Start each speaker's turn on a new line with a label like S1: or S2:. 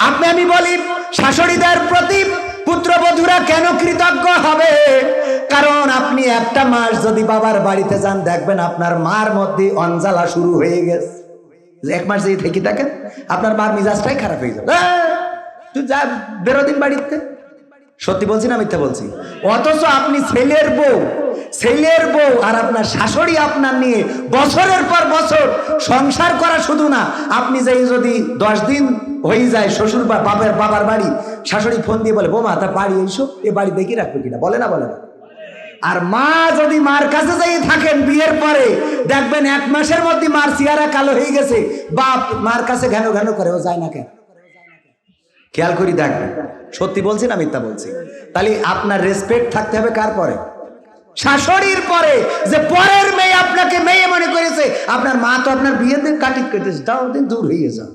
S1: আপনি আমি বলি শাশুড়িদের প্রতি পুত্রবধূরা কেন কৃতজ্ঞ হবে? কারণ আপনি একটা মাস যদি বাবার বাড়িতে যান, দেখবেন আপনার মার মধ্যে অঞ্জালা শুরু হয়ে গেছে। এক মাস যদি থেকে থাকেন, আপনার মার মিজাজটাই খারাপ হয়ে যাবে। তুই যা, বেরোদিন বাড়িতে। সত্যি বলছি না মিথ্যা বলছি? অথচ আপনি ছেলের বউ আর আপনার শাশুড়ি আপনার নিয়ে বছরের পর বছর সংসার করা। শুধু না, আপনি যাই যদি 10 দিন হয়ে যায় শ্বশুর বা বাবার বাড়ি, শাশুড়ি ফোন দিয়ে বলে, বোমা তা বাড়ি এসো, এ বাড়ি দেখি রাখবে কিনা, বলে না? বলে না? আর মা যদি মার কাছে যাই থাকেন বিয়ের পরে, দেখবেন 1 মাসের মধ্যে মার চেহারা কালো হয়ে গেছে। বাপ মার কাছে ঘ্যানো ঘ্যানো করে, ও যায় না কেন? খেয়াল করি দেখবেন। সত্যি বলছি না মিথ্যা বলছি? তাহলে আপনার রেসপেক্ট থাকতে হবে কার পরে? শাশুড়ির পরে। যে পরের মেয়ে আপনাকে মেয়ে মনে করেছে, আপনার মা তো আপনার বিয়েতে কাটিং করতেছে, তাও দিন দূর হয়ে যাও।